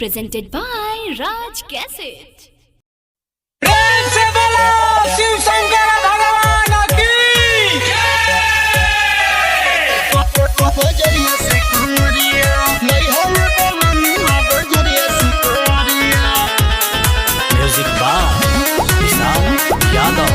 presented by Raj Cassette. प्रेम से बोलो शिव शंकर भगवान की म्यूजिक बाय विशाल यादव।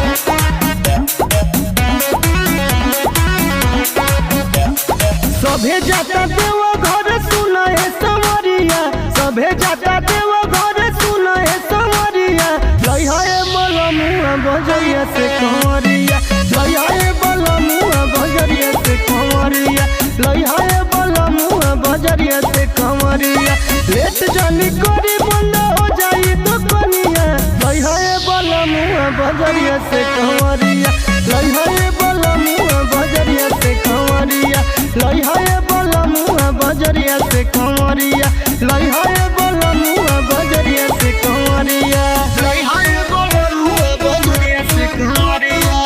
सभे जाता देव घर सुना है समरिया, सभे जाता देव घर सुना है समरिया। लइहाए बलमुआ बजरिया से कंवरिया, लइहाए बलमुआ बजरिया से कंवरिया, लइहाए बलमुआ बजरिया से कंवरिया। लेट जानी करी बंद हो जाई दुकनिया, लइहाए बलमुआ बजरिया से कंवरिया, लइहाए बलमुआ बजरिया से कंवरिया, लइहाए बलमुआ बजरिया से कंवरिया, लइहाए बलमुआ बजरिया से कंवरिया, लइहाए बलमुआ बजरिया से कंवरिया।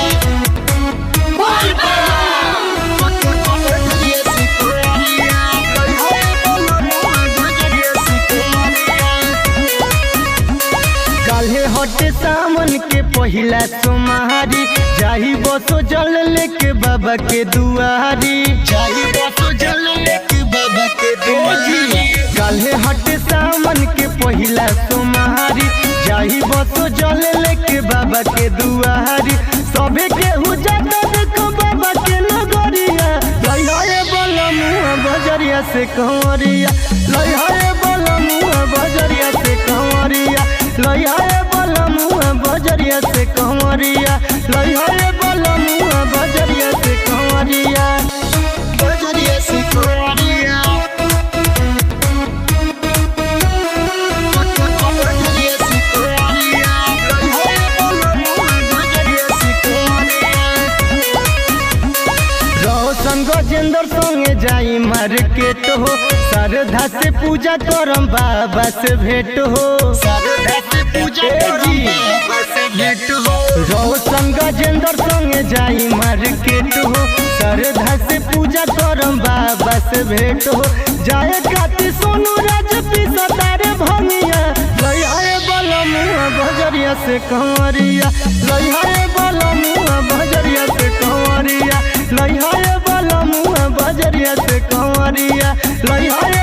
काल्हे हटे सावन के पहिला सोमहारी, जाही बसो जल लेके बाबा के दुआरी, जाही बसो जल लेके बाबा के दुआरी। काल्हे हटे सावन के पहिला सोमहारी, जाही बसो जल लेके बाबा के दुआरी। सबे केहू जाता देखो बाबा के नगरिया, लइहाए बलमुआ बजरिया से कंवरिया, लइहाए बलमुआ बजरिया से कंवरिया, लइहाए बलमुआ बजरिया से कंवरिया, लइहाए बलमुआ बजरिया से कंवरिया, बजरिया से कंवरिया। बजरिया से कंवरिया, लइहाए बलमुआ बजरिया से कंवरिया। रोशन गजेंद्र संगे जाई मार्केट हो, श्रद्धा से पूजा करम बाबा से भेंट हो, श्रद्धा से पूजा करम बाबा से भेंट हो। रोशन गजेंद्र संगे जाई मार्केट हो, श्रद्धा से पूजा करम बाबा से भेंट हो। जाए काती सोनू राज पिसतारे भंगिया, लइहाए बलमुआ बजरिया से कंवरिया, लइहाए बलमुआ बजरिया से कंवरिया, लइहाए बलमुआ बजरिया से कंवरिया, लइहाए